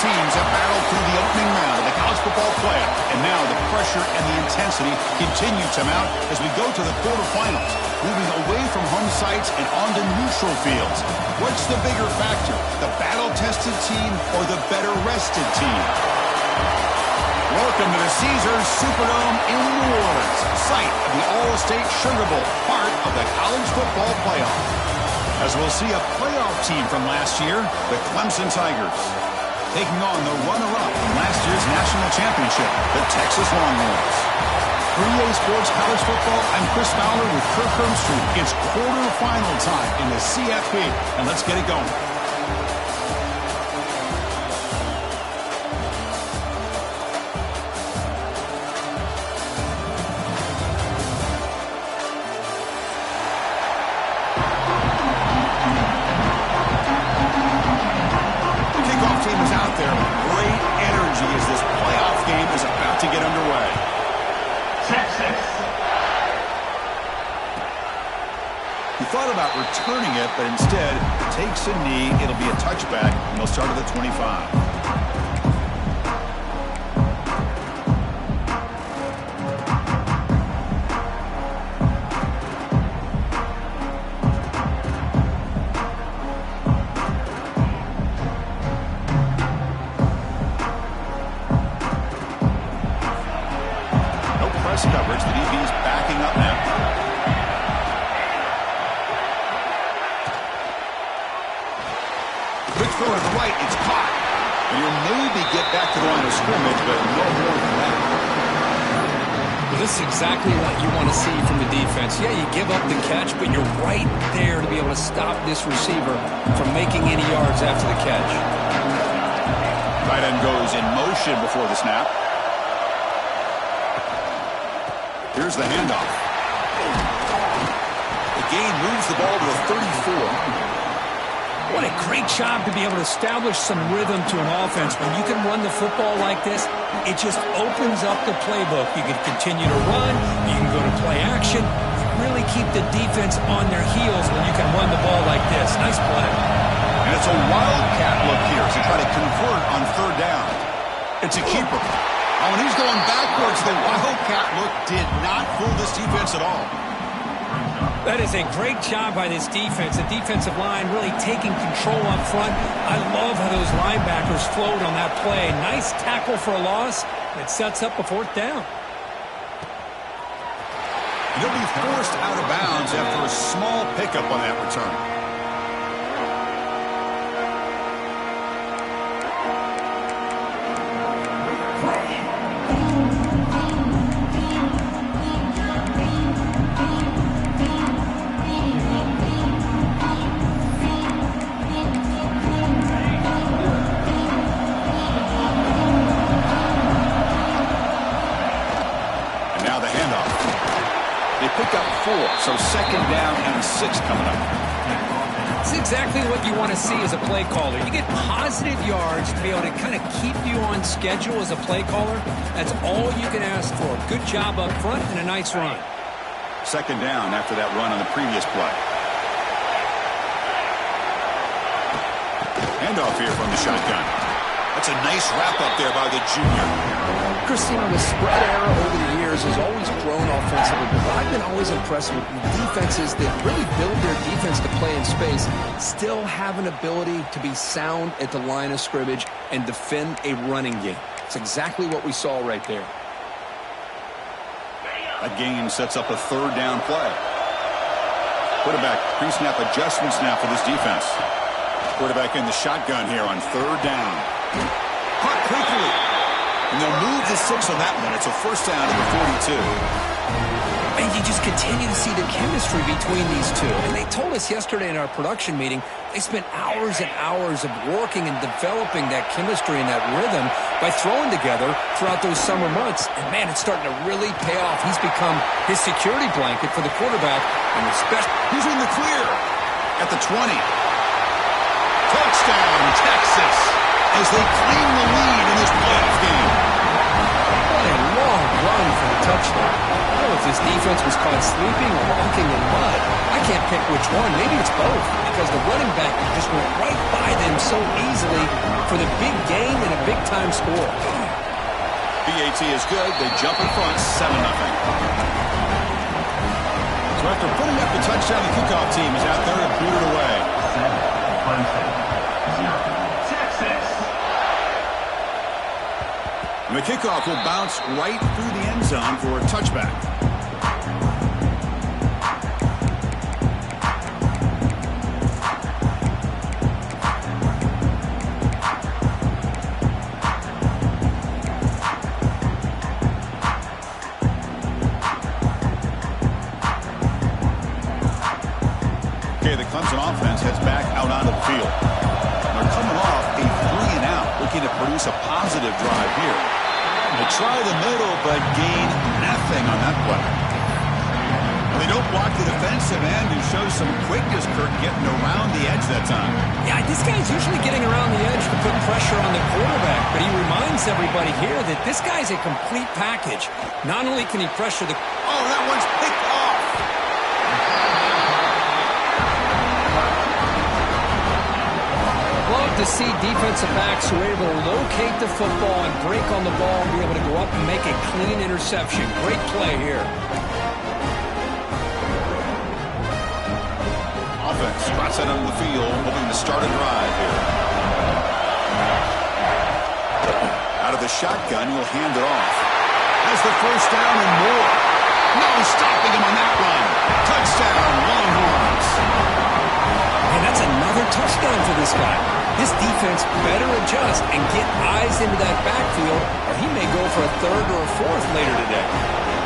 teams have battled through the opening round of the college football playoff, and now the pressure and the intensity continue to mount as we go to the quarterfinals, moving away from home sites and onto neutral fields. What's the bigger factor, the battle-tested team or the better-rested team? Welcome to the Caesars Superdome in New Orleans, site of the All-State Sugar Bowl, part of the college football playoff. As we'll see a playoff team from last year, the Clemson Tigers, taking on the runner-up from last year's national championship, the Texas Longhorns. For EA Sports College Football, I'm Chris Fowler with Kirk Herbstreit. It's quarterfinal time in the CFP, and let's get it going. To get underway. Texas. He thought about returning it, but instead takes a knee. It'll be a touchback, and they'll start at the 25. Coverage. The DB's backing up now. Quick throw to the right. It's caught. And you'll maybe get back to the line of scrimmage, but no more than that. Well, this is exactly what you want to see from the defense. Yeah, you give up the catch, but you're right there to be able to stop this receiver from making any yards after the catch. Tight end goes in motion before the snap. Here's the handoff. The gain moves the ball to the 34. What a great job to be able to establish some rhythm to an offense. When you can run the football like this, it just opens up the playbook. You can continue to run. You can go to play action. Really keep the defense on their heels when you can run the ball like this. Nice play. And it's a wildcat look here as they try to convert on third down. It's a keeper. Oh, and he's going backwards. The wildcat look did not fool this defense at all. That is a great job by this defense. The defensive line really taking control up front. I love how those linebackers flowed on that play. Nice tackle for a loss. It sets up a fourth down. He'll be forced out of bounds after a small pickup on that return. Pick up 4, so second down and 6 coming up. It's exactly what you want to see as a play caller. You get positive yards to be able to kind of keep you on schedule as a play caller. That's all you can ask for. Good job up front and a nice run. Second down after that run on the previous play. Handoff here from the shotgun. That's a nice wrap-up there by the junior. Christine, the spread era over the years has always grown offensively, but I've been always impressed with defenses that really build their defense to play in space, still have an ability to be sound at the line of scrimmage and defend a running game. It's exactly what we saw right there. That gain sets up a third down play. Quarterback pre-snap adjustments now for this defense. Quarterback in the shotgun here on third down. Caught quickly. And they'll move the 6 on that one. It's a first down to the 42. And you just continue to see the chemistry between these two. And they told us yesterday in our production meeting, they spent hours and hours of working and developing that chemistry and that rhythm by throwing together throughout those summer months. And, man, it's starting to really pay off. He's become his security blanket for the quarterback. And especially he's in the clear at the 20. Touchdown, Texas, as they claim the lead in this playoff game. What a long run run for the touchdown. I don't know if this defense was caught sleeping or walking in mud. I can't pick which one. Maybe it's both, because the running back just went right by them so easily for the big gain and a big-time score. BAT is good. They jump in front, 7-0. So after putting up the touchdown, the kickoff team is out there to boot it away. 7, Clemson, 0, Texas. And the kickoff will bounce right through the end zone for a touchback. Okay, the Clemson offense heads back out onto the field. They're coming off a 3-and-out, looking to produce a positive drive here. They try the middle, but gain nothing on that play. They don't block the defensive end and show some quickness, Kirk, getting around the edge that time. Yeah, this guy's usually getting around the edge to put pressure on the quarterback, but he reminds everybody here that this guy's a complete package. Not only can he pressure the... Oh, that one's picked off. Love to see defensive backs who are able to locate the football and break on the ball and be able to go up and make a clean interception. Great play here. Offense spots it on the field, hoping to start a drive here. Out of the shotgun, he'll hand it off. Has the first down and more. No stopping him on that run. Touchdown, Longhorns. And that's another touchdown for this guy. This defense better adjust and get eyes into that backfield, or he may go for a third or a fourth later today.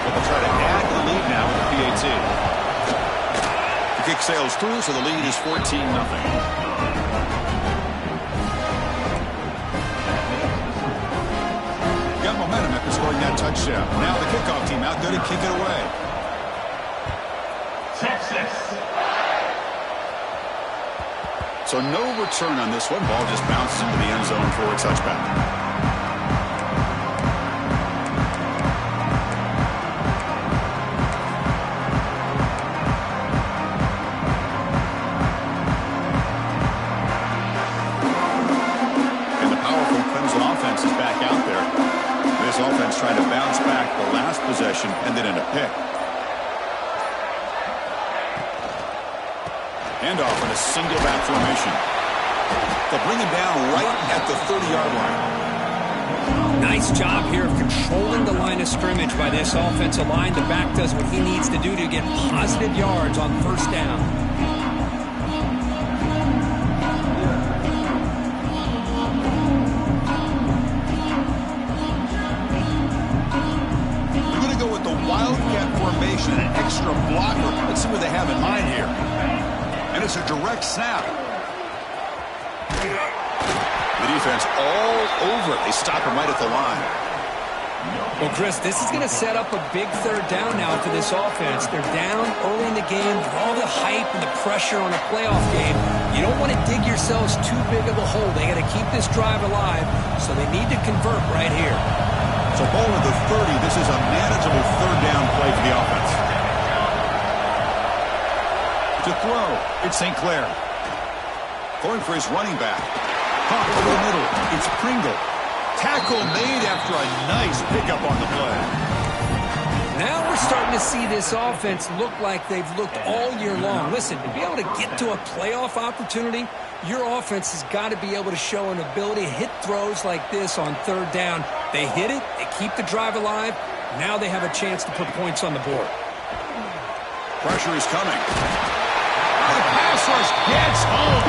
But they'll try to add the lead now with the PAT. The kick sails through, so the lead is 14-0. Got momentum after scoring that touchdown. Now the kickoff team out there to kick it away. Texas. So no return on this one. Ball just bounces into the end zone for a touchback. And the powerful Clemson offense is back out there. This offense trying to bounce back. The last possession ended in a pick. Handoff in a single back formation. They'll bring him down right at the 30-yard line. Nice job here of controlling the line of scrimmage by this offensive line. The back does what he needs to do to get positive yards on first down. We're going to go with the wildcat formation and an extra blocker. Let's see what they have in mind here. And it's a direct snap. The defense all over it. They stop him right at the line. Well, Chris, this is going to set up a big third down now for this offense. They're down early in the game. With all the hype and the pressure on a playoff game, you don't want to dig yourselves too big of a hole. They got to keep this drive alive, so they need to convert right here. So ball at the 30. This is a manageable third down play for the offense. To throw, it's St. Clair. Going for his running back. Pop over the middle. It's Pringle. Tackle made after a nice pickup on the play. Now we're starting to see this offense look like they've looked all year long. Listen, to be able to get to a playoff opportunity, your offense has got to be able to show an ability to hit throws like this on third down. They hit it. They keep the drive alive. Now they have a chance to put points on the board. Pressure is coming. The pass rush gets home.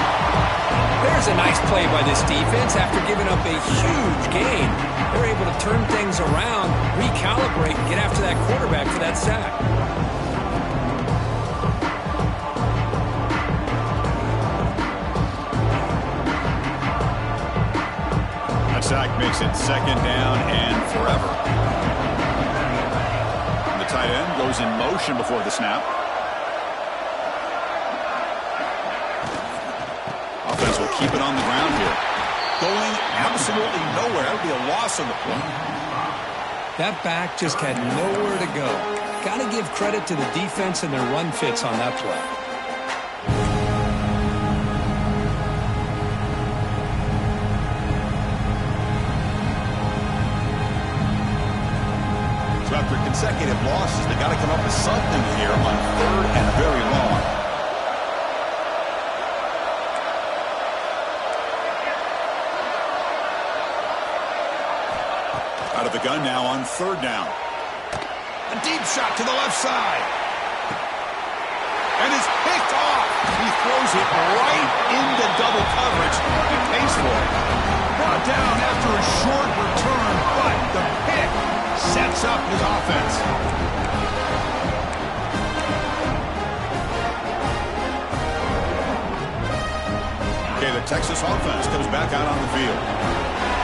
There's a nice play by this defense after giving up a huge gain. They're able to turn things around, recalibrate, and get after that quarterback for that sack. That sack makes it second down and forever. The tight end goes in motion before the snap. Offense will keep it on the ground here. Going absolutely nowhere. That would be a loss on the play. That back just had nowhere to go. Got to give credit to the defense and their run fits on that play. So after consecutive losses, they got to come up with something here on 3rd and very long. Out of the gun now on 3rd down. A deep shot to the left side. And it's picked off. He throws it right into double coverage. He pays for it. Brought down after a short return, but the pick sets up his offense. Okay, the Texas offense comes back out on the field.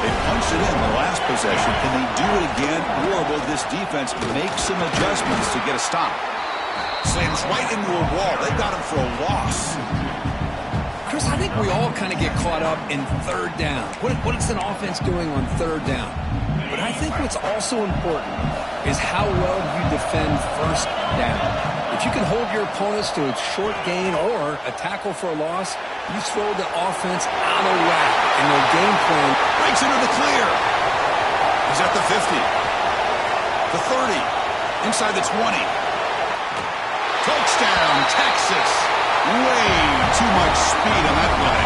They punched it in the last possession. Can they do it again, or will this defense make some adjustments to get a stop? Slams right into a wall. They got him for a loss. Chris, I think we all kind of get caught up in 3rd down. What is an offense doing on 3rd down? But I think what's also important is how well you defend 1st down. If you can hold your opponents to a short gain or a tackle for a loss, you throw the offense out of whack in their game plan. Breaks into the clear. He's at the 50. The 30. Inside the 20. Touchdown, Texas. Way too much speed on that play.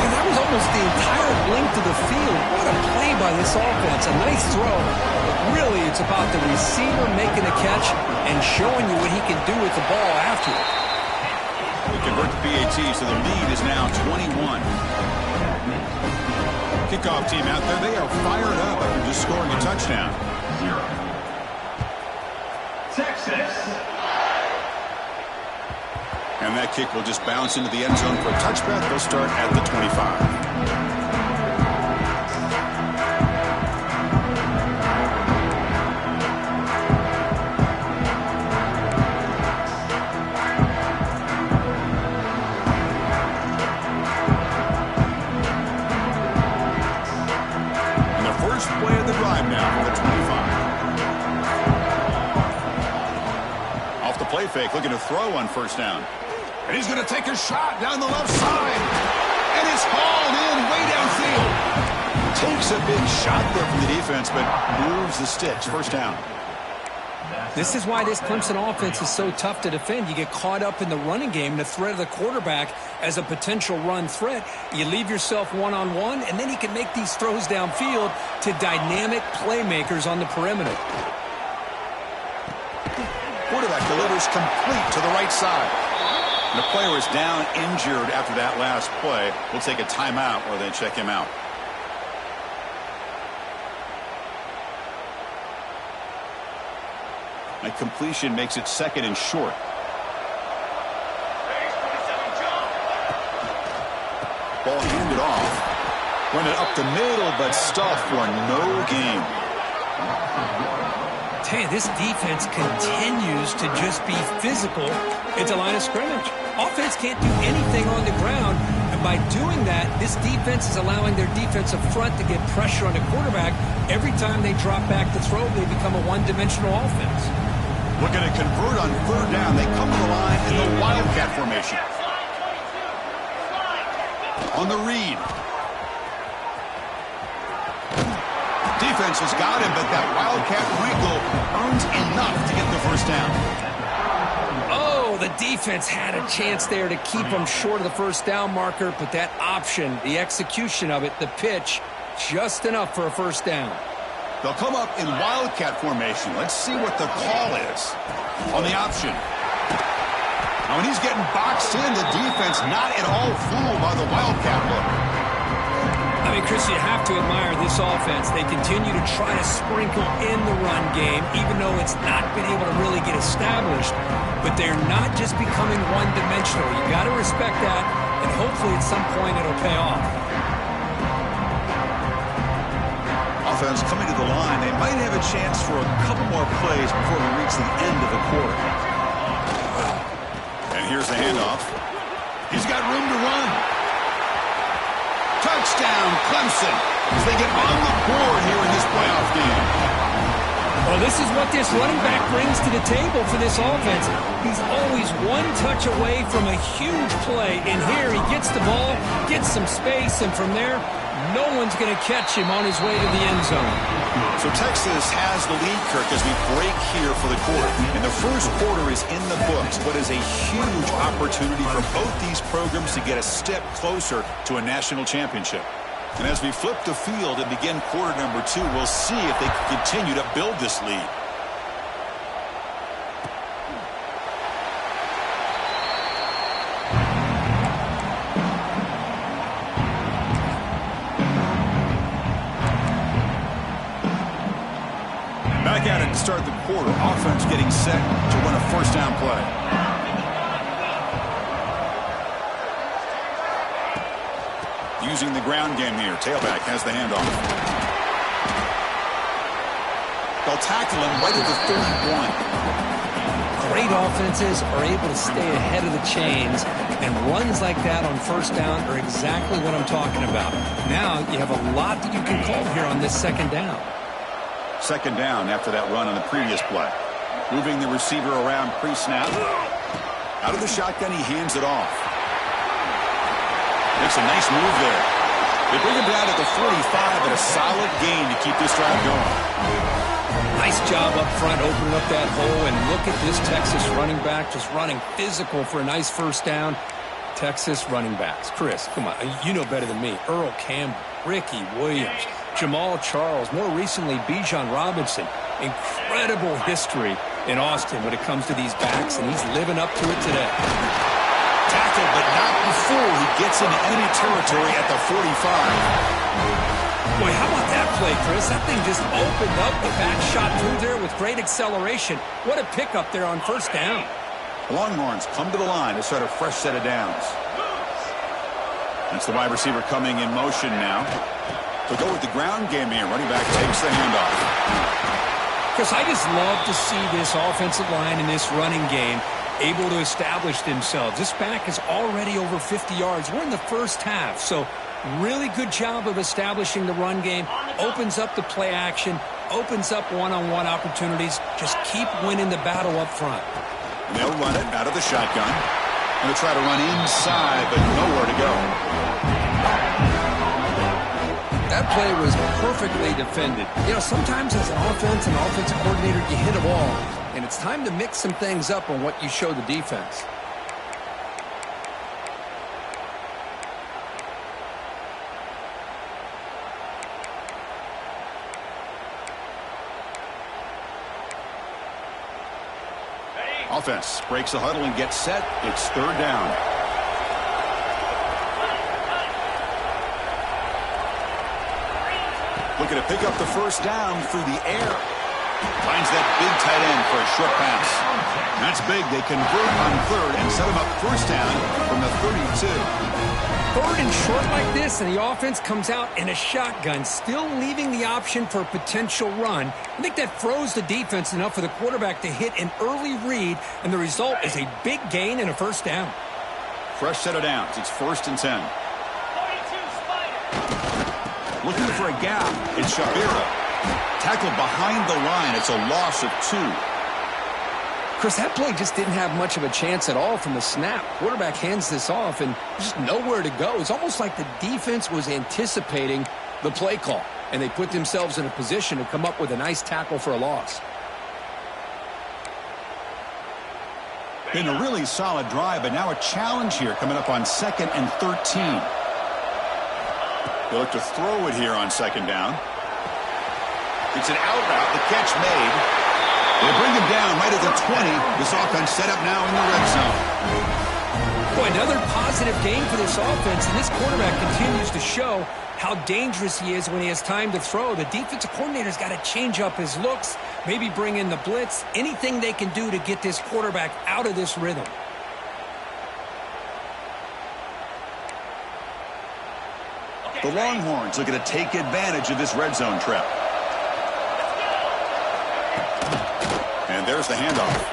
And that was almost the entire length of the field. What a play by this offense. A nice throw. But really, it's about the receiver making a catch and showing you what he can do with the ball after it. We convert the PAT, so the lead is now 21. Kickoff team out there, they are fired up after just scoring a touchdown. 0. Texas. And that kick will just bounce into the end zone for a touchback. They'll start at the 25. Play of the drive now for the 25. Off the play fake, looking to throw on 1st down. And he's going to take a shot down the left side. And it's hauled in way downfield. Takes a big shot there from the defense, but moves the sticks. 1st down. This is why this Clemson offense is so tough to defend. You get caught up in the running game, the threat of the quarterback as a potential run threat. You leave yourself one-on-one, and then you can make these throws downfield to dynamic playmakers on the perimeter. Quarterback delivers complete to the right side. And the player is down injured after that last play. We'll take a timeout while they check him out. A completion makes it 2nd and short. Ball handed off. Run it up the middle, but stuffed for no gain. Hey, this defense continues to just be physical at the line of scrimmage. Offense can't do anything on the ground, and by doing that, this defense is allowing their defensive front to get pressure on the quarterback. Every time they drop back to throw, they become a one-dimensional offense. Looking to convert on 3rd down. They come to the line in the Wildcat formation. On the read. Defense has got him, but that Wildcat wrinkle earns enough to get the 1st down. Oh, the defense had a chance there to keep them short of the 1st down marker, but that option, the execution of it, the pitch, just enough for a 1st down. They'll come up in Wildcat formation. Let's see what the call is on the option. Now, when he's getting boxed in, the defense not at all fooled by the Wildcat look. I mean, Chris, you have to admire this offense. They continue to try to sprinkle in the run game, even though it's not been able to really get established. But they're not just becoming one-dimensional. You got to respect that, and hopefully at some point it'll pay off. Offense coming to the line. They might have a chance for a couple more plays before we reach the end of the quarter. And here's the handoff. He's got room to run. Touchdown, Clemson. as they get on the board here in this playoff game. Well, this is what this running back brings to the table for this offense. He's always one touch away from a huge play. And here he gets the ball, gets some space, and from there, no one's going to catch him on his way to the end zone. So Texas has the lead, Kirk, as we break here for the quarter. And the first quarter is in the books. What is a huge opportunity for both these programs to get a step closer to a national championship. And as we flip the field and begin quarter number 2, we'll see if they can continue to build this lead. Back at it to start the quarter. Offense getting set to run a first down play. Using the ground game here. Tailback has the handoff. They'll tackle him right at the 31. Great offenses are able to stay ahead of the chains, and runs like that on first down are exactly what I'm talking about. Now you have a lot that you can call here on this second down. Second down after that run on the previous play. Moving the receiver around pre-snap. Out of the shotgun, he hands it off. Makes a nice move there. They bring him down at the 45, and a solid gain to keep this drive going. Nice job up front, opening up that hole, and look at this Texas running back just running physical for a nice first down. Texas running backs. Chris, come on, you know better than me. Earl Campbell, Ricky Williams, Jamal Charles, more recently Bijan Robinson. Incredible history in Austin when it comes to these backs, and he's living up to it today. Tackled, but not before he gets into enemy territory at the 45. Boy, how about that play, Chris? That thing just opened up. The back shot through there with great acceleration. What a pickup there on first down. The Longhorns come to the line to start a fresh set of downs. That's the wide receiver coming in motion now. To go with the ground game here. Running back takes the handoff. Chris, I just love to see this offensive line in this running game able to establish themselves. This back is already over 50 yards. We're in the first half, so really good job of establishing the run game. Opens up the play action, opens up one-on-one opportunities. Just keep winning the battle up front. And they'll run it out of the shotgun. Going to try to run inside, but nowhere to go. That play was perfectly defended. You know, sometimes as an offensive coordinator, you hit a ball, and it's time to mix some things up on what you show the defense. Offense breaks the huddle and gets set. It's third down. Looking to pick up the first down through the air. Finds that big tight end for a short pass. That's big. They convert on third and set him up first down from the 32. Third and short like this, and the offense comes out in a shotgun, still leaving the option for a potential run. I think that froze the defense enough for the quarterback to hit an early read, and the result is a big gain and a first down. Fresh set of downs. It's 1st and 10. Looking for a gap. It's Shabira. Tackled behind the line. It's a loss of 2. Chris, that play just didn't have much of a chance at all from the snap. Quarterback hands this off and just nowhere to go. It's almost like the defense was anticipating the play call, and they put themselves in a position to come up with a nice tackle for a loss. Been a really solid drive, but now a challenge here coming up on 2nd and 13. They look to throw it here on 2nd down. It's an out route. The catch made. They bring him down right at the 20. This offense set up now in the red zone. Boy, another positive game for this offense, and this quarterback continues to show how dangerous he is when he has time to throw. The defensive coordinator's got to change up his looks, maybe bring in the blitz, anything they can do to get this quarterback out of this rhythm. The Longhorns looking to take advantage of this red zone trap. And there's the handoff.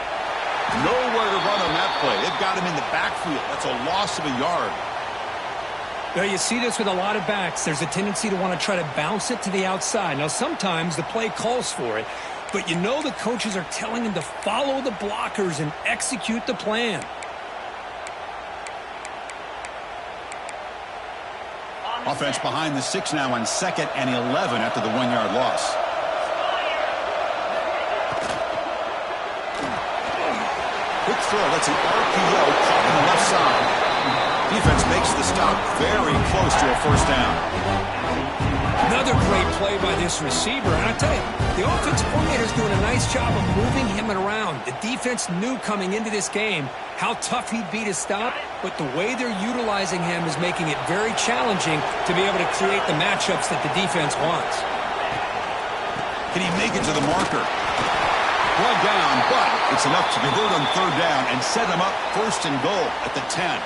Nowhere to run on that play. They've got him in the backfield. That's a loss of a yard. Well, you see this with a lot of backs. There's a tendency to want to try to bounce it to the outside. Now, sometimes the play calls for it, but you know the coaches are telling him to follow the blockers and execute the plan. Offense behind the 6 now on 2nd and 11 after the 1-yard loss. Quick throw, that's an RPO caught on the left side. Defense makes the stop very close to a first down. Another great play by this receiver. And I tell you, the offensive coordinator is doing a nice job of moving him around. The defense knew coming into this game how tough he'd be to stop, but the way they're utilizing him is making it very challenging to be able to create the matchups that the defense wants. Can he make it to the marker? Brought down, but it's enough to convert on 3rd down and set him up 1st and goal at the 10.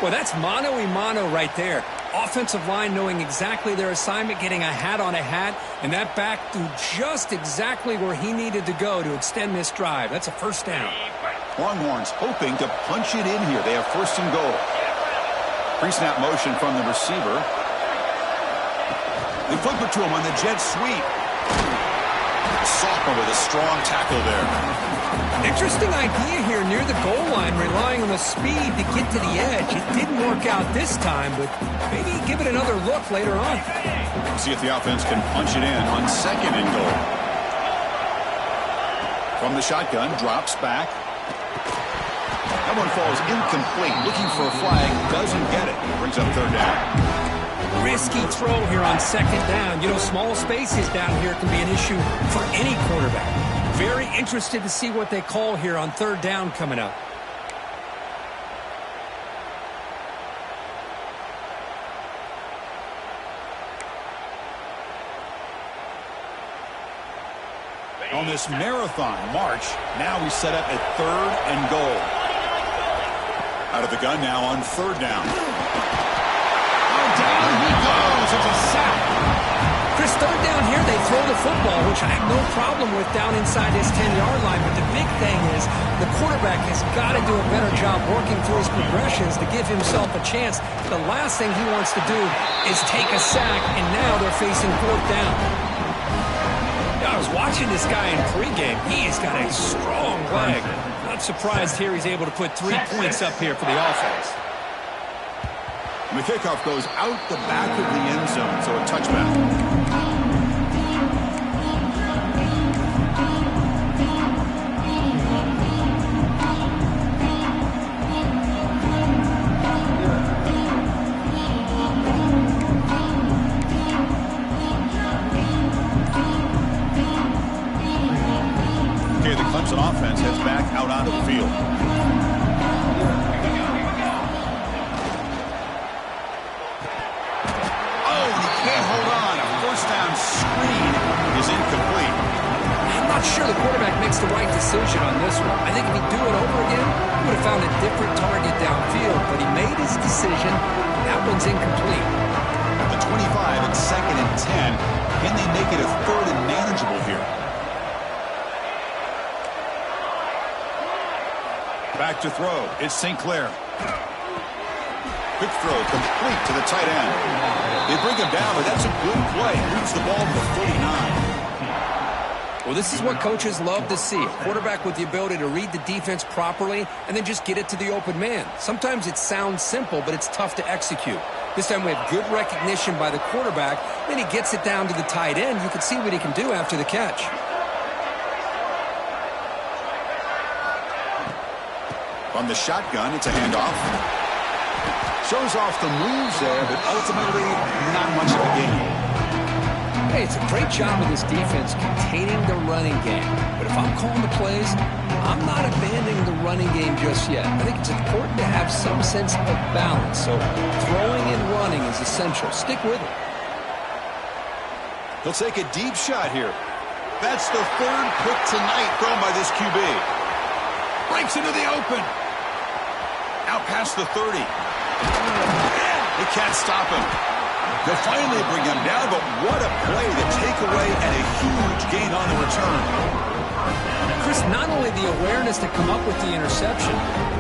Well, that's mano-a-mano right there. Offensive line knowing exactly their assignment, getting a hat on a hat, and that back threw just exactly where he needed to go to extend this drive. That's a first down. Longhorns hoping to punch it in here. They have 1st and goal. Pre-snap motion from the receiver. They flip it to him on the jet sweep. Sophomore with a strong tackle there. Interesting idea here near the goal line, relying on the speed to get to the edge. It didn't work out this time, but maybe give it another look later on. We'll see if the offense can punch it in on 2nd and goal. From the shotgun, drops back. That one falls incomplete. Looking for a flag, doesn't get it. Brings up 3rd down. Risky throw here on 2nd down. You know, small spaces down here can be an issue for any quarterback. Very interested to see what they call here on 3rd down coming up. On this marathon march, now we set up at 3rd and goal. Out of the gun now on 3rd down. Down he goes. It's a sack. Chris, 3rd down here, they throw the football, which I have no problem with down inside this 10-yard line. But the big thing is the quarterback has got to do a better job working through his progressions to give himself a chance. The last thing he wants to do is take a sack, and now they're facing 4th down. I was watching this guy in pregame. He has got a strong leg. Not surprised here he's able to put 3 points up here for the offense. And the kickoff goes out the back of the end zone, so a touchback. Okay, the Clemson offense heads back out onto the field. Screen is incomplete. I'm not sure the quarterback makes the right decision on this one. I think if he'd do it over again, he would have found a different target downfield, but he made his decision. That one's incomplete. At the 25, it's 2nd and 10. Can they make it a 3rd and manageable here? Back to throw. It's St. Clair. Quick throw, complete to the tight end. They bring him down, but that's a good play. Moves the ball to the 49. Well, this is what coaches love to see. A quarterback with the ability to read the defense properly and then just get it to the open man. Sometimes it sounds simple, but it's tough to execute. This time we have good recognition by the quarterback. Then he gets it down to the tight end. You can see what he can do after the catch. From the shotgun, it's a handoff. Shows off the moves there, but ultimately not much of a gain. Hey, it's a great job of this defense containing the running game. But if I'm calling the plays, I'm not abandoning the running game just yet. I think it's important to have some sense of balance. So throwing and running is essential. Stick with it. He'll take a deep shot here. That's the 3rd pick tonight thrown by this QB. Breaks into the open. Out past the 30. They can't stop him. They'll finally bring him down, but what a play, the takeaway, and a huge gain on the return. Chris, not only the awareness to come up with the interception,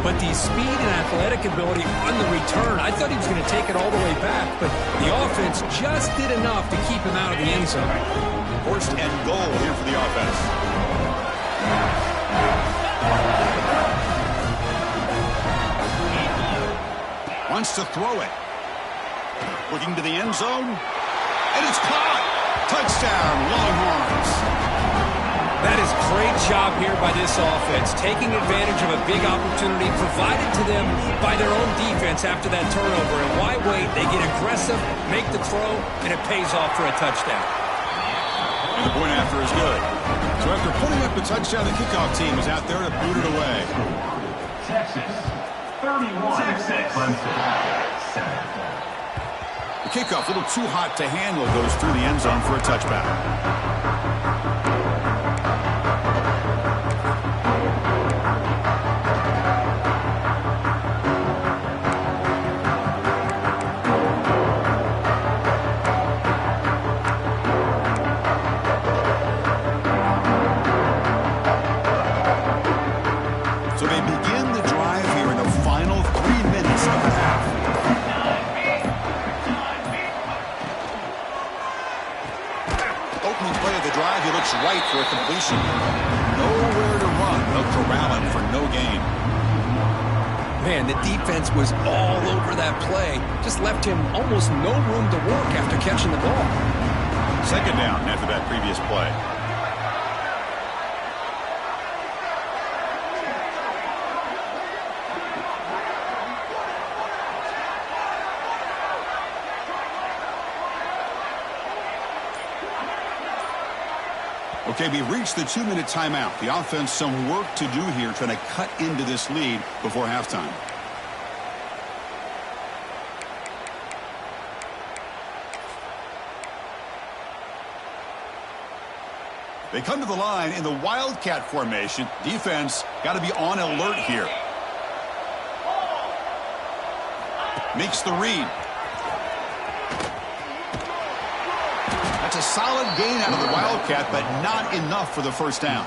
but the speed and athletic ability on the return. I thought he was going to take it all the way back, but the offense just did enough to keep him out of the end zone. First and goal here for the offense. Wants to throw it. Looking to the end zone. And it's caught. Touchdown, Longhorns. That is great job here by this offense, taking advantage of a big opportunity provided to them by their own defense after that turnover. And why wait? They get aggressive, make the throw, and it pays off for a touchdown. And the point after is good. So after putting up the touchdown, the kickoff team is out there to boot it away. Texas, 31. Texas, Clemson, 7. The kickoff, a little too hot to handle, goes through the end zone for a touchback. So they begin the drive here in the final 3 minutes of the half. Opening play of the drive, he looks right for a completion. Nowhere to run. They'll corral him for no gain. Man, the defense was all over that play. Just left him almost no room to work after catching the ball. Second down after that previous play. Okay, we reached the 2-minute timeout. The offense some work to do here, trying to cut into this lead before halftime. They come to the line in the Wildcat formation. Defense got to be on alert here. Makes the read. That's a solid gain out of the Wildcat, but not enough for the first down.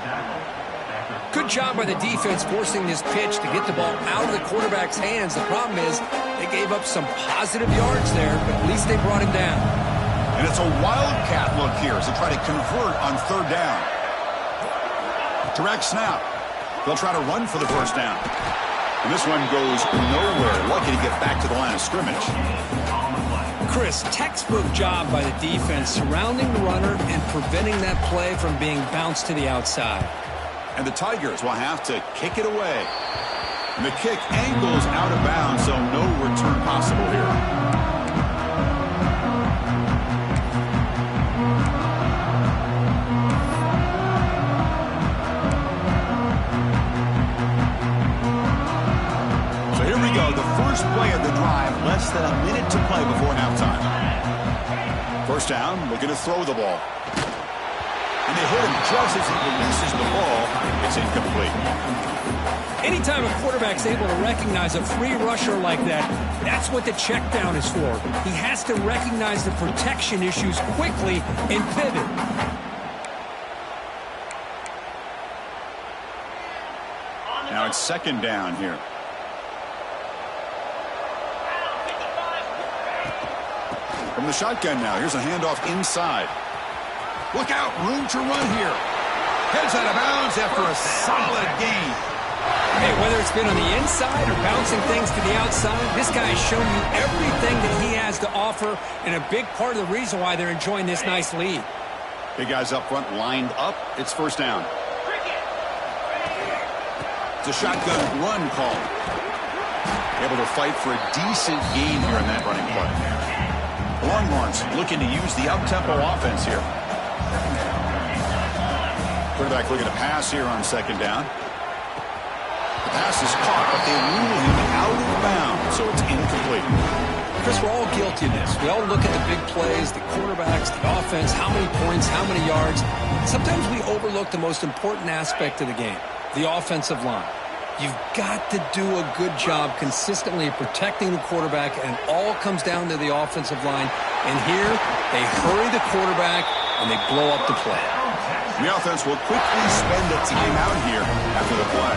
Good job by the defense forcing this pitch to get the ball out of the quarterback's hands. The problem is they gave up some positive yards there, but at least they brought him down. And it's a Wildcat look here as they try to convert on third down. Direct snap. They'll try to run for the first down. And this one goes nowhere. Lucky to get back to the line of scrimmage. Chris, textbook job by the defense surrounding the runner and preventing that play from being bounced to the outside. And the Tigers will have to kick it away. And the kick angles out of bounds, so no return possible here. So here we go, the first play of the drive, less than a minute to play before halftime. First down, looking to throw the ball. And they hit him just as he releases the ball. It's incomplete. Anytime a quarterback's able to recognize a free rusher like that, that's what the check down is for. He has to recognize the protection issues quickly and pivot. Now it's second down here. From the shotgun now, here's a handoff inside. Look out, room to run here. Heads out of bounds after a solid gain. Hey, whether it's been on the inside or bouncing things to the outside, this guy has shown you everything that he has to offer, and a big part of the reason why they're enjoying this nice lead. Big guys up front lined up. It's first down. It's a shotgun run call. Able to fight for a decent gain here in that running play. Longhorns looking to use the up-tempo offense here. Quarterback looking to pass here on second down. The pass is caught, but they rule him out of bounds, so it's incomplete. Chris, we're all guilty of this. We all look at the big plays, the quarterbacks, the offense, how many points, how many yards. Sometimes we overlook the most important aspect of the game, the offensive line. You've got to do a good job consistently protecting the quarterback, and it all comes down to the offensive line. And here, they hurry the quarterback, and they blow up the play. The offense will quickly spend a timeout here after the play.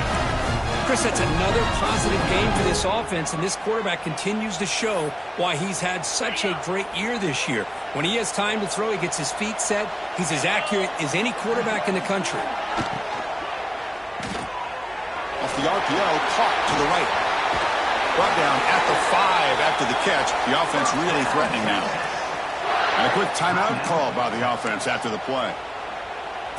Chris, that's another positive game for this offense, and this quarterback continues to show why he's had such a great year this year. When he has time to throw, he gets his feet set. He's as accurate as any quarterback in the country. Off the RPO, caught to the right. Brought down at the 5 after the catch. The offense really threatening now. And a quick timeout call by the offense after the play.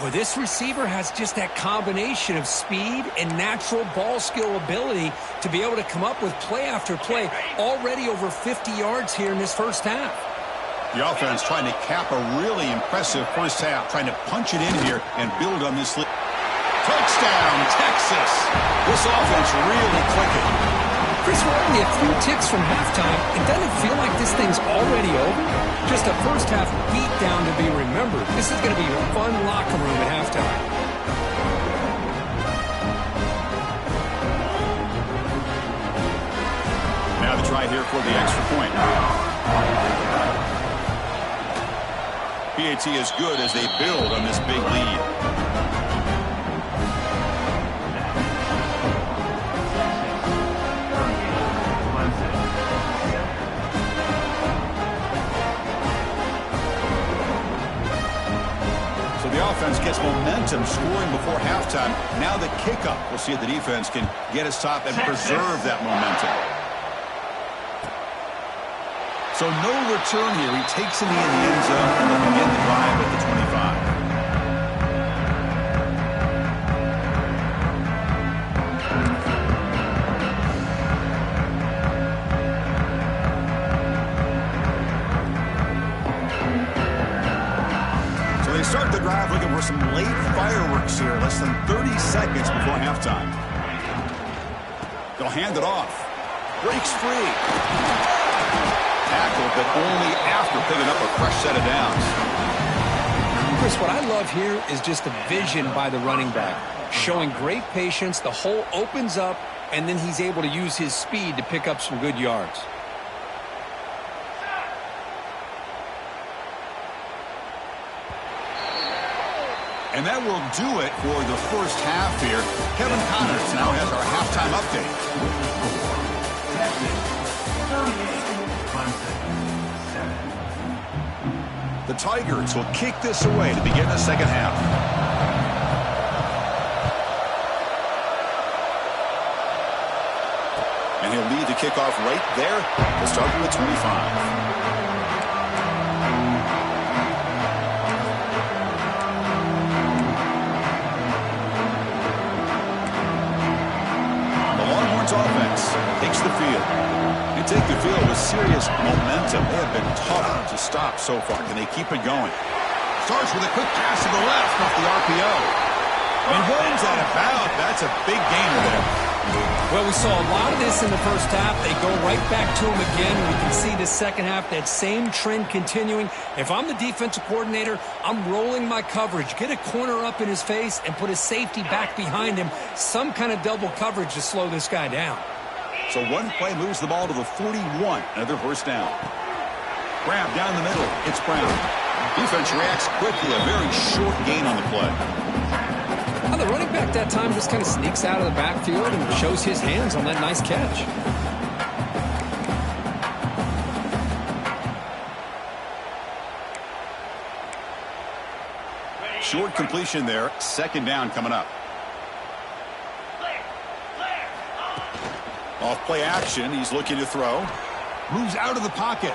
Well, this receiver has just that combination of speed and natural ball skill ability to be able to come up with play after play, already over 50 yards here in this first half. The offense trying to cap a really impressive first half, trying to punch it in here and build on this lead. Touchdown, Texas! This offense really clicking. Chris, we're only a few ticks from halftime. It doesn't feel like this thing's already over. Just a first half beatdown to be remembered. This is going to be a fun locker room at halftime. Now the try here for the extra point. PAT is good as they build on this big lead. The offense gets momentum scoring before halftime. Now the kickoff. We'll see if the defense can get his top and preserve that momentum. So no return here. He takes it in the end zone and they'll begin the drive at the 25. Start the drive looking for some late fireworks here. Less than 30 seconds before halftime. They'll hand it off. Breaks free. Tackle, but only after picking up a fresh set of downs. Chris, what I love here is just the vision by the running back. Showing great patience. The hole opens up, and then he's able to use his speed to pick up some good yards. And that will do it for the first half here. Kevin Connors now has our halftime update. The Tigers will kick this away to begin the second half. And he'll lead the kickoff right there. We'll start with 25. Offense takes the field. They take the field with serious momentum. They have been tough to stop so far. Can they keep it going? Starts with a quick pass to the left off the RPO. And runs out of bounds. That's a big gainer there. Well, we saw a lot of this in the first half. They go right back to him again. We can see the second half, that same trend continuing. If I'm the defensive coordinator, I'm rolling my coverage. Get a corner up in his face and put a safety back behind him. Some kind of double coverage to slow this guy down. So one play moves the ball to the 41. Another first down. Grab down the middle. It's Brown. Defense reacts quickly. A very short gain on the play. Well, the running back that time just kind of sneaks out of the backfield and shows his hands on that nice catch. Short completion there. Second down coming up. Off play action. He's looking to throw. Moves out of the pocket.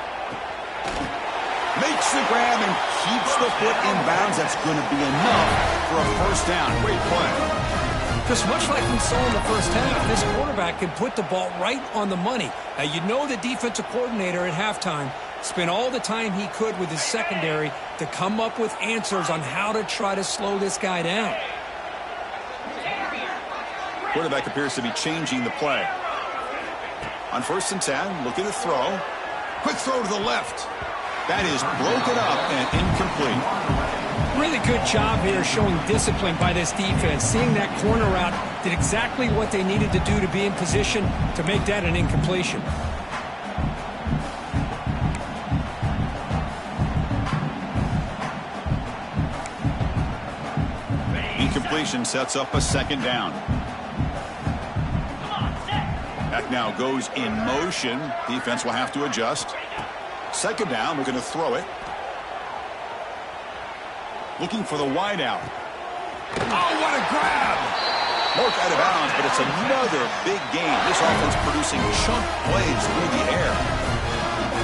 Makes the grab and keeps the foot in bounds. That's going to be enough for a first down. Great play. Just much like we saw in the first half, this quarterback can put the ball right on the money. Now, you know the defensive coordinator at halftime spent all the time he could with his secondary to come up with answers on how to try to slow this guy down. Quarterback appears to be changing the play. On 1st and 10, looking to throw. Quick throw to the left. That is broken up and incomplete. Really good job here showing discipline by this defense. Seeing that corner out did exactly what they needed to do to be in position to make that an incompletion. incompletion sets up a second down. Back now goes in motion. Defense will have to adjust. Second down, we're going to throw it. Looking for the wide out. Oh, what a grab! Marked out of bounds, but it's another big game. This offense producing chunk plays through the air.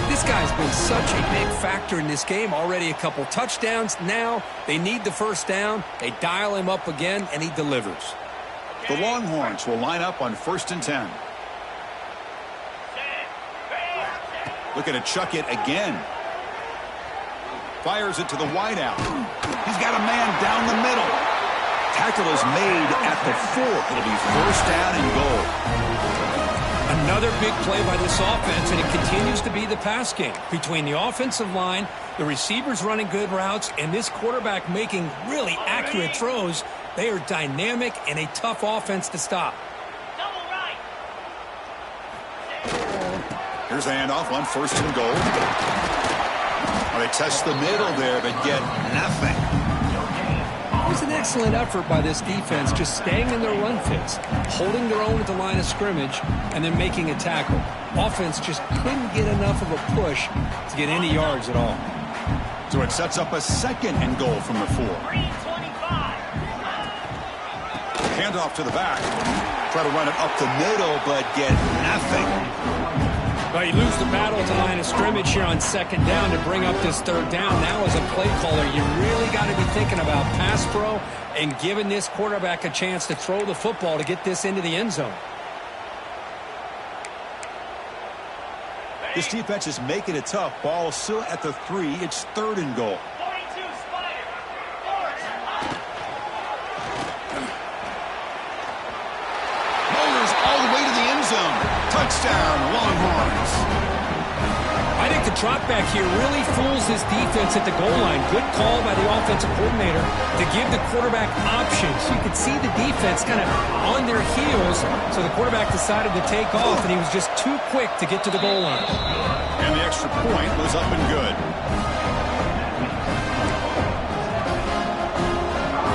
This guy's been such a big factor in this game. Already a couple touchdowns. Now they need the first down. They dial him up again, and he delivers. The Longhorns will line up on 1st and 10. Looking to chuck it again. Fires it to the wideout. He's got a man down the middle. Tackle is made at the 4. It'll be 1st down and goal. Another big play by this offense, and it continues to be the pass game. Between the offensive line, the receivers running good routes, and this quarterback making really accurate throws, they are dynamic and a tough offense to stop. Here's the handoff on 1st and goal. Well, they test the middle there, but get nothing. It was an excellent effort by this defense, just staying in their run fits, holding their own at the line of scrimmage, and then making a tackle. Offense just couldn't get enough of a push to get any yards at all. So it sets up a 2nd and goal from the 4. Handoff to the back. Try to run it up the middle, but get nothing. Well, you lose the battle at the line of scrimmage here on 2nd down to bring up this 3rd down. Now as a play caller, you really got to be thinking about pass pro and giving this quarterback a chance to throw the football to get this into the end zone. This defense is making it tough. Ball still at the 3. It's 3rd and goal. Motors all the way to the end zone. Touchdown, Longhorns. I think the drop back here really fools this defense at the goal line. Good call by the offensive coordinator to give the quarterback options. You could see the defense kind of on their heels, so the quarterback decided to take off, and he was just too quick to get to the goal line. And the extra point was up and good.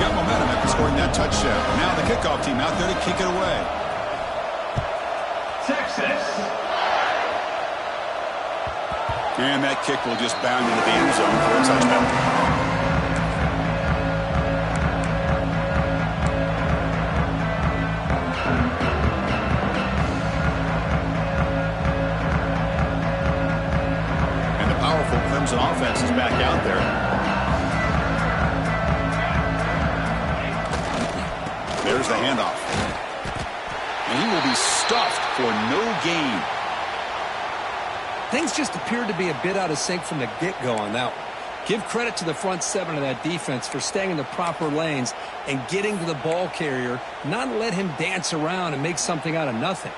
Got momentum after scoring that touchdown. Now the kickoff team out there to kick it away. Texas. And that kick will just bound into the end zone for a touchdown. And the powerful Clemson offense is back out there. There's the handoff. And he will be stuffed for no gain. Things just appeared to be a bit out of sync from the get-go on that one. Give credit to the front 7 of that defense for staying in the proper lanes and getting to the ball carrier, not let him dance around and make something out of nothing.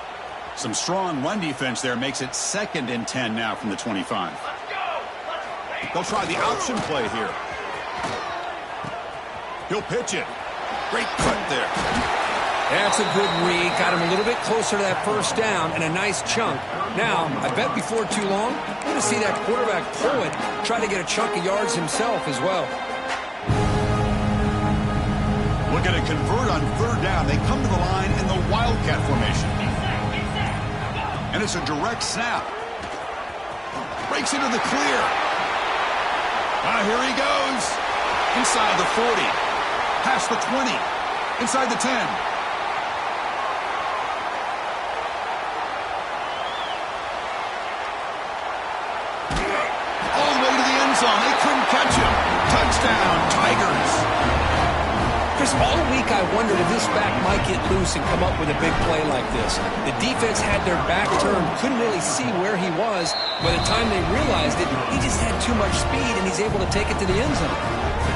Some strong run defense there makes it 2nd and 10 now from the 25. They'll try the option play here. He'll pitch it. Great cut there. That's a good read. Got him a little bit closer to that 1st down and a nice chunk. Now, I bet before too long, we're going to see that quarterback pull it, try to get a chunk of yards himself as well. Looking to convert on 3rd down. They come to the line in the Wildcat formation. And it's a direct snap. Breaks into the clear. Here he goes. Inside the 40. Past the 20. Inside the 10. They couldn't catch him. Touchdown, Tigers. Chris, all week I wondered if this back might get loose and come up with a big play like this. The defense had their back turned, couldn't really see where he was. By the time they realized it, he just had too much speed, and he's able to take it to the end zone.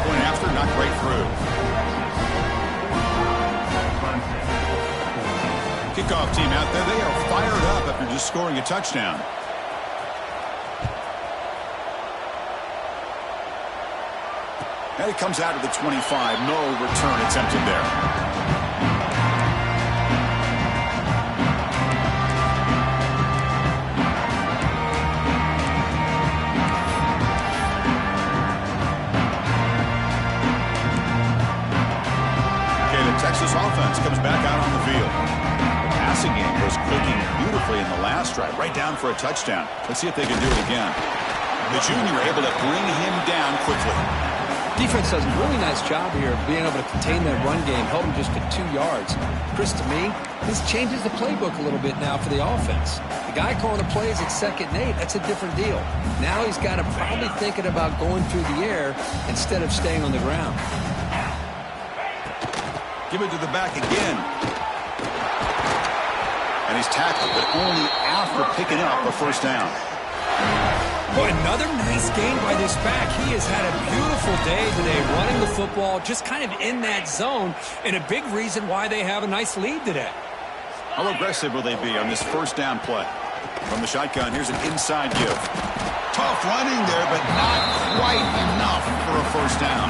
Going after, not right through. Kickoff team out there, they are fired up after just scoring a touchdown. And it comes out of the 25. No return attempted there. last drive, right down for a touchdown. Let's see if they can do it again. The junior able to bring him down quickly. Defense does a really nice job here of being able to contain that run game, held him just to 2 yards. Chris, to me, this changes the playbook a little bit now for the offense. The guy calling the plays at 2nd and 8, that's a different deal. Now he's got to probably thinking about going through the air instead of staying on the ground. Give it to the back again. And he's tackled, but only after picking up a first down. Boy, another nice game by this back. He has had a beautiful day today running the football, just kind of in that zone, and a big reason why they have a nice lead today. How aggressive will they be on this first down play? From the shotgun, here's an inside give. Tough running there, but not quite enough for a first down.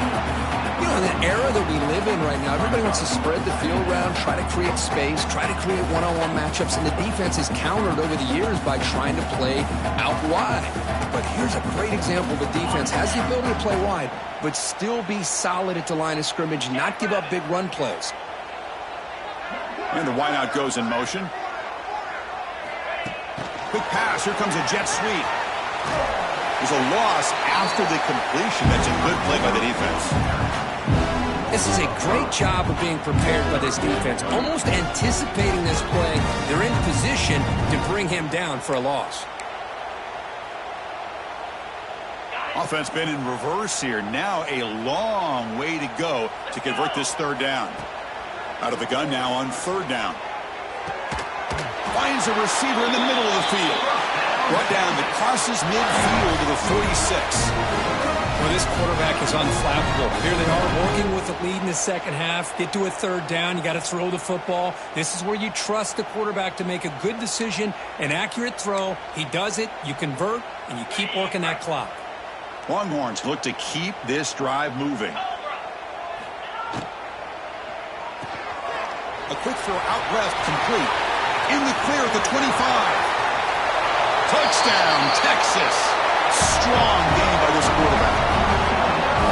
You know, in the era that we live in right now, everybody wants to spread the field around, try to create space, try to create one-on-one matchups, and the defense is countered over the years by trying to play out wide. But here's a great example. The defense has the ability to play wide, but still be solid at the line of scrimmage, not give up big run plays. And the wideout goes in motion. Quick pass. Here comes a jet sweep. There's a loss after the completion. That's a good play by the defense. This is a great job of being prepared by this defense, almost anticipating this play. They're in position to bring him down for a loss. Offense been in reverse here. Now a long way to go to convert this third down. Out of the gun now on 3rd down. Finds a receiver in the middle of the field. Brought down the crosses midfield to the 46. Well, this quarterback is unflappable. Here they are working with the lead in the second half. Get to a 3rd down. You got to throw the football. This is where you trust the quarterback to make a good decision, an accurate throw. He does it, you convert, and you keep working that clock. Longhorns look to keep this drive moving. A quick throw out left, complete. In the clear at the 25. Touchdown, Texas. Strong game by this quarterback.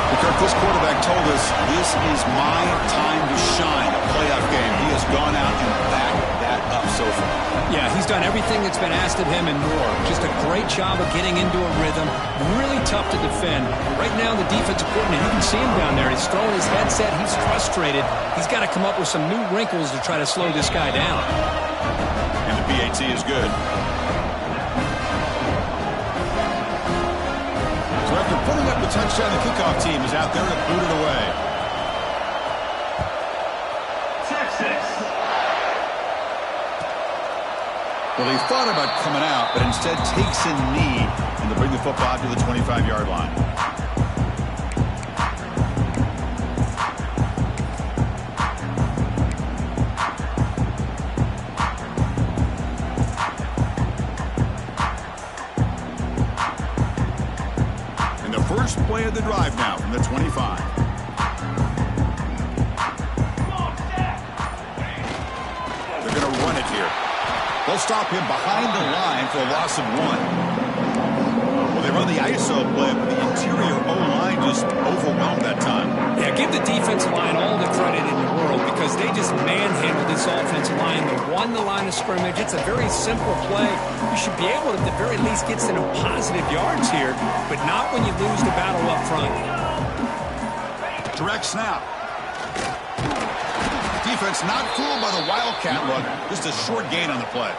Because this quarterback told us this is my time to shine, a playoff game. He has gone out and backed that up so far. Yeah, he's done everything that's been asked of him and more. Just a great job of getting into a rhythm. Really tough to defend. Right now, the defensive coordinator, you can see him down there. He's throwing his headset. He's frustrated. He's got to come up with some new wrinkles to try to slow this guy down. And the PAT is good. So after putting up the touchdown, the kickoff team is out there to boot it away. Texas. Well, he thought about coming out, but instead takes a knee and to bring the football to the 25-yard line. And the first play of the drive now from the 25. They're going to run it here. They'll stop him behind the line for a loss of 1. Well, they run the ISO play, but the interior O-line just overwhelmed that time. Yeah, give the defensive line all the credit in the world because they just manhandled this offensive line. They won the line of scrimmage. It's a very simple play. You should be able to, at the very least, get some positive yards here, but not when you lose the battle up front. Direct snap. Defense not fooled by the Wildcat look. Just a short gain on the play.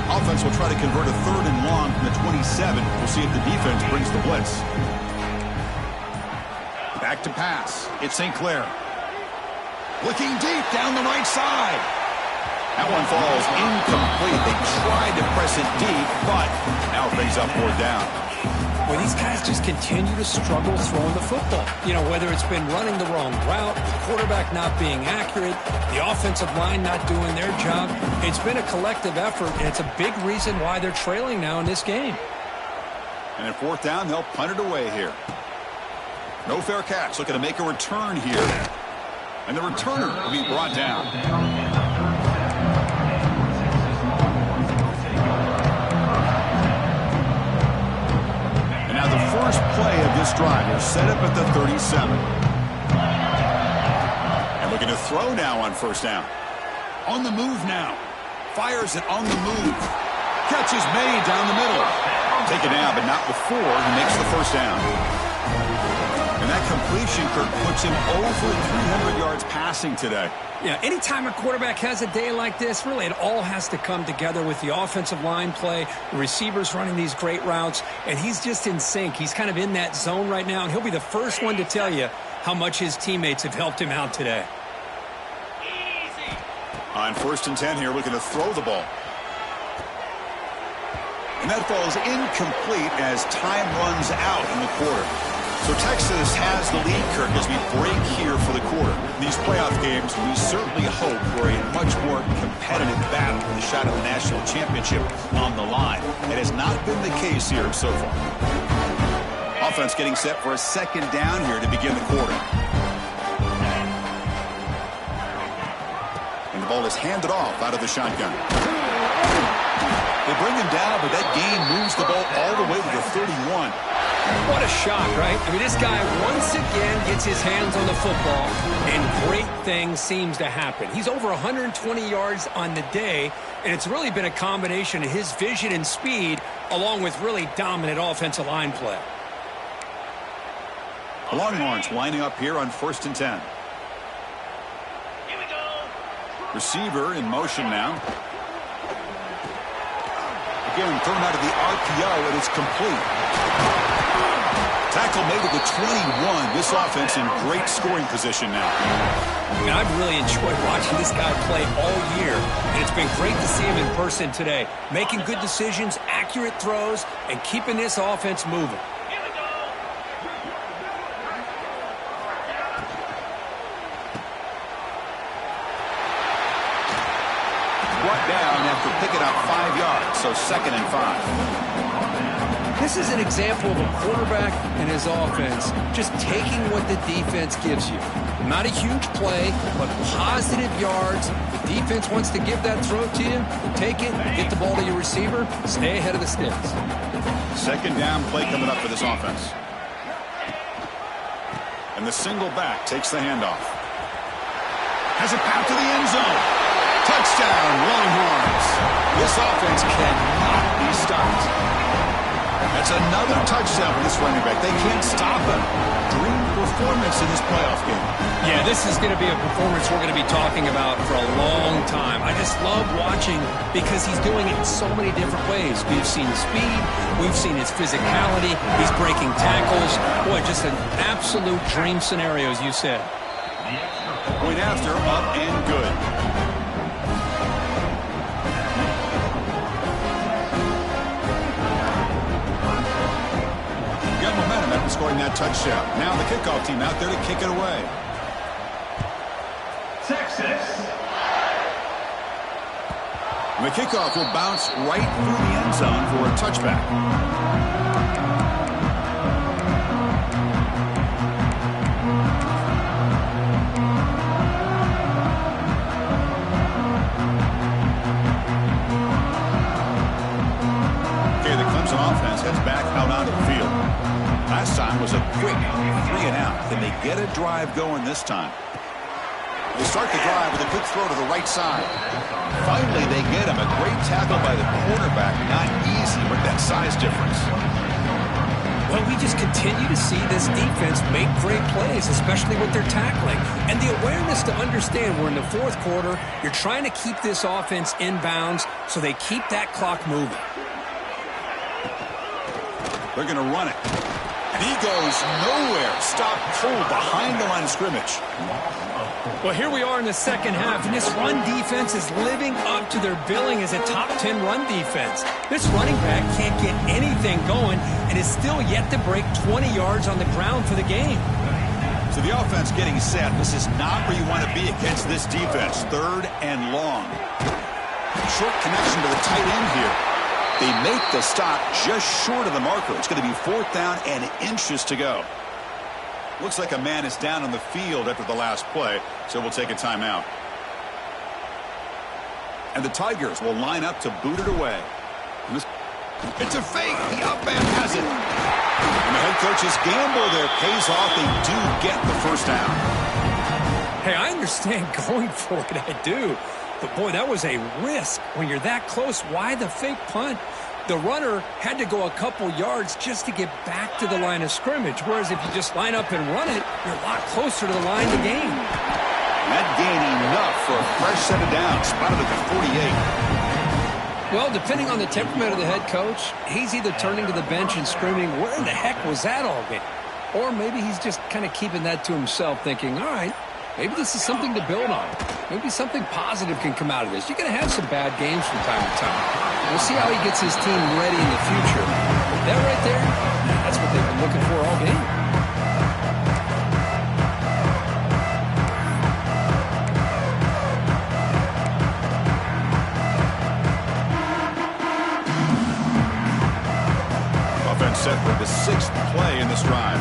Offense will try to convert a 3rd and long from the 27. We'll see if the defense brings the blitz. Back to pass. It's St. Clair. Looking deep down the right side. That one falls incomplete. They tried to press it deep, but now it brings up 4th down. Well, these guys just continue to struggle throwing the football. You know, whether it's been running the wrong route, the quarterback not being accurate, the offensive line not doing their job. It's been a collective effort, and it's a big reason why they're trailing now in this game. And at 4th down, they'll punt it away here. No fair catch. Looking to make a return here. And the returner will be brought down. drive. They're set up at the 37. And looking to throw now on first down. On the move now. Fires it on the move. Catch is made down the middle. Taken down, but not before he makes the first down. And that completion, Kirk, puts him over 300 yards passing today. Yeah, anytime a quarterback has a day like this, really it all has to come together with the offensive line play, the receivers running these great routes, and he's just in sync. He's kind of in that zone right now, and he'll be the first one to tell you how much his teammates have helped him out today. On first and 10 here, looking to throw the ball. And that falls incomplete as time runs out in the quarter. So Texas has the lead, Kirk, as we break here for the quarter. In these playoff games, we certainly hope for a much more competitive battle with a shot at the national championship on the line. It has not been the case here so far. Offense getting set for a second down here to begin the quarter. And the ball is handed off out of the shotgun. They bring him down, but that gain moves the ball all the way to the 31. What a shot, right? I mean, this guy once again gets his hands on the football, and great things seems to happen. He's over 120 yards on the day, and it's really been a combination of his vision and speed, along with really dominant offensive line play. Longhorns lining up here on first and 10. Here we go. Receiver in motion now. Again, thrown out of the RPO, and it's complete. Tackle made at the 21. This offense in great scoring position now. I mean, I've really enjoyed watching this guy play all year, and it's been great to see him in person today. Making good decisions, accurate throws, and keeping this offense moving. Here we go. Brought down after picking up 5 yards, so second and 5. This is an example of a quarterback and his offense just taking what the defense gives you. Not a huge play, but positive yards. The defense wants to give that throw to you. Take it, get the ball to your receiver, stay ahead of the sticks. Second down play coming up for this offense. And the single back takes the handoff. Has it back to the end zone. Touchdown, Longhorns. This offense cannot be stopped. That's another touchdown for this running back. They can't stop him. Dream performance in this playoff game. Yeah, this is going to be a performance we're going to be talking about for a long time. I just love watching because he's doing it in so many different ways. We've seen his speed. We've seen his physicality. He's breaking tackles. Boy, just an absolute dream scenario, as you said. Point after, up and good. Got momentum after scoring that touchdown. Now the kickoff team out there to kick it away. Texas. And the kickoff will bounce right through the end zone for a touchback. Okay, the Clemson offense heads back out onto the field. Last time was a quick 3-and-out. Can they get a drive going this time? They start the drive with a quick throw to the right side. Finally, they get him. A great tackle by the quarterback. Not easy with that size difference. Well, we just continue to see this defense make great plays, especially with their tackling. And the awareness to understand we're in the fourth quarter, you're trying to keep this offense in bounds so they keep that clock moving. They're going to run it. And he goes nowhere. Stop cold behind the line of scrimmage. Well, here we are in the second half, and this run defense is living up to their billing as a top 10 run defense. This running back can't get anything going and is still yet to break 20 yards on the ground for the game. So the offense getting set. This is not where you want to be against this defense. Third and long. Short connection to the tight end here. They make the stop just short of the marker. It's going to be fourth down and inches to go. Looks like a man is down on the field after the last play, so we'll take a timeout. And the Tigers will line up to boot it away. It's a fake. The up man has it. And the head coach's gamble there pays off. They do get the first down. Hey, I understand going for it. I do. But, boy, that was a risk. When you're that close, why the fake punt? The runner had to go a couple yards just to get back to the line of scrimmage, whereas if you just line up and run it, you're a lot closer to the line to gain. That gain enough for a fresh set of downs, spotted at the 48. Well, depending on the temperament of the head coach, he's either turning to the bench and screaming, where in the heck was that all game? Or maybe he's just kind of keeping that to himself, thinking, all right, maybe this is something to build on. Maybe something positive can come out of this. You're going to have some bad games from time to time. We'll see how he gets his team ready in the future. That right there, that's what they've been looking for all game. Offense set for the 6th play in this drive.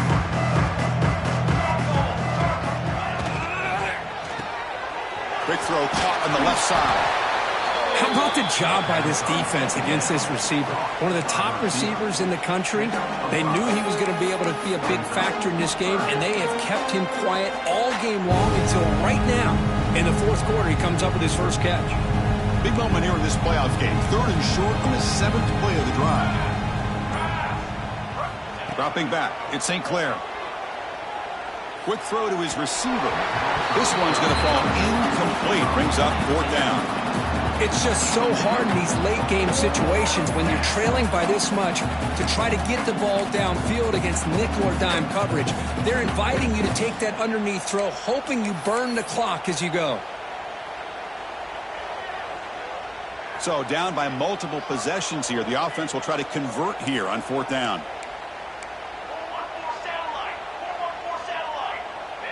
Big throw caught on the left side. How about the job by this defense against this receiver? One of the top receivers in the country. They knew he was going to be able to be a big factor in this game, and they have kept him quiet all game long until right now. In the fourth quarter, he comes up with his first catch. Big moment here in this playoff game. 3rd and short on the 7th play of the drive. Dropping back, it's St. Clair. Quick throw to his receiver. This one's going to fall incomplete. Brings up 4th down. It's just so hard in these late-game situations when you're trailing by this much to try to get the ball downfield against nickel or dime coverage. They're inviting you to take that underneath throw, hoping you burn the clock as you go. So down by multiple possessions here. The offense will try to convert here on 4th down.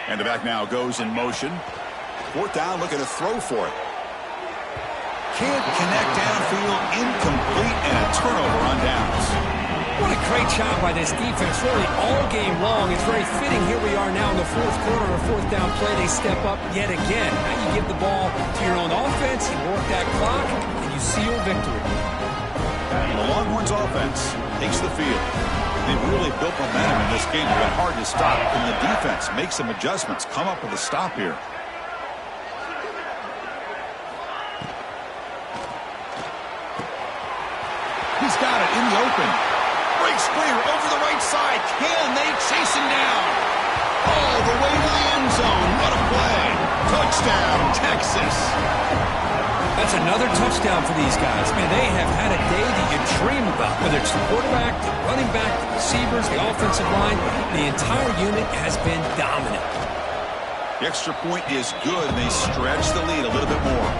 And the back now goes in motion. 4th down, looking to throw for it. Can't connect downfield, incomplete, and a turnover on downs. What a great job by this defense, really all game long. It's very fitting here we are now in the fourth quarter, or 4th down play. They step up yet again. Now you give the ball to your own offense, you work that clock, and you seal victory. And the Longhorns offense takes the field. They've really built momentum in this game. It's been hard to stop. And the defense makes some adjustments, come up with a stop here. He's got it in the open. Breaks clear over the right side. Can they chase him down? All the way to the end zone. What a play. Touchdown, Texas. That's another touchdown for these guys. Man, they have had a day that you dream about. Whether it's the quarterback, the running back, the receivers, the offensive line, the entire unit has been dominant. The extra point is good, and they stretch the lead a little bit more.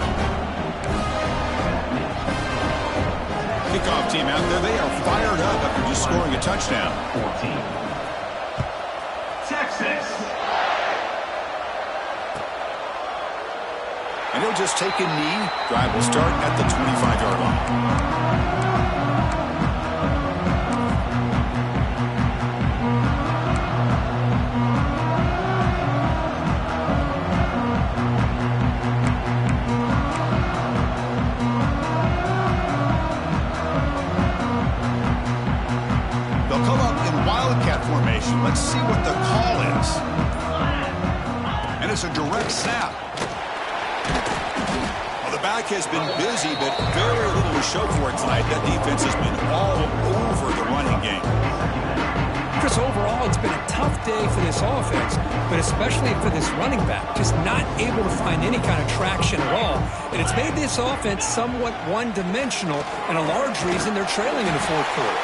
Kickoff team out there. They are fired up after just scoring a touchdown. 14. Texas. And he'll just take a knee. Drive will start at the 25-yard line. They'll come up in Wildcat formation. Let's see what the call is. And it's a direct snap. The back has been busy, but very little to show for it tonight. That defense has been all over the running game. Chris, overall, it's been a tough day for this offense, but especially for this running back, just not able to find any kind of traction at all. And it's made this offense somewhat one-dimensional, and a large reason they're trailing in the fourth quarter.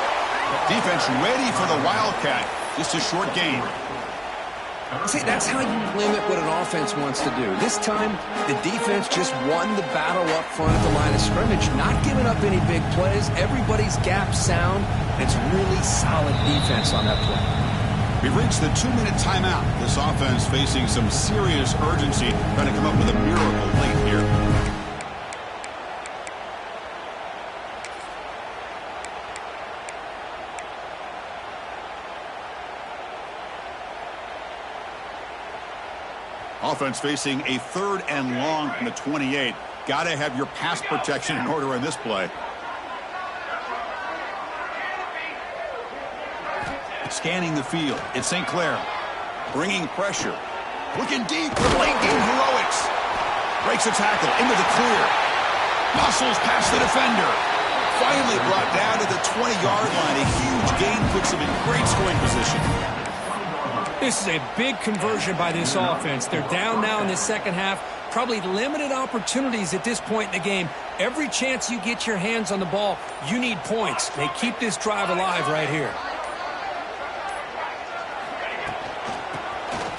Defense ready for the Wildcat. Just a short game. See, that's how you limit what an offense wants to do. This time, the defense just won the battle up front at the line of scrimmage, not giving up any big plays. Everybody's gap sound. It's really solid defense on that play. We've reached the 2-minute timeout. This offense facing some serious urgency, trying to come up with a miracle late here. Offense facing a 3rd and long from the 28. Got to have your pass protection in order in this play. Scanning the field, it's St. Clair. Bringing pressure. Looking deep for late game heroics. Breaks a tackle into the clear. Muscles past the defender. Finally brought down to the 20-yard line. A huge gain puts him in great scoring position. This is a big conversion by this offense. They're down now in the second half. Probably limited opportunities at this point in the game. Every chance you get your hands on the ball, you need points. They keep this drive alive right here.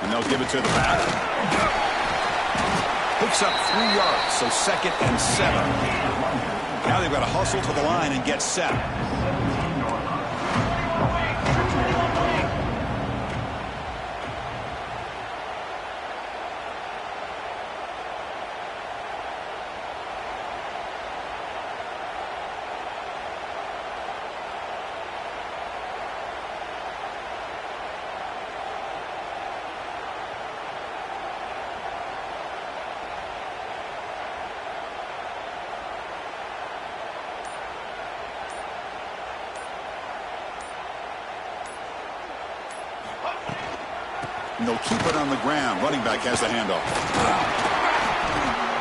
And they'll give it to the back. Picks up 3 yards, so 2nd and 7. Now they've got to hustle to the line and get set. And they'll keep it on the ground. Running back has the handoff.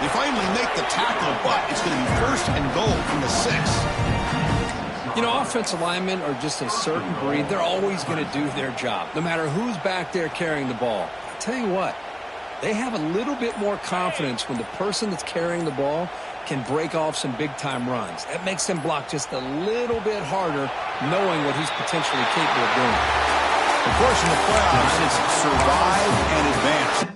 They finally make the tackle, but it's going to be 1st and goal from the 6. You know, offensive linemen are just a certain breed. They're always going to do their job, no matter who's back there carrying the ball. I'll tell you what, they have a little bit more confidence when the person that's carrying the ball can break off some big-time runs. That makes them block just a little bit harder, knowing what he's potentially capable of doing. Of course, in the playoffs, it's survive and advance.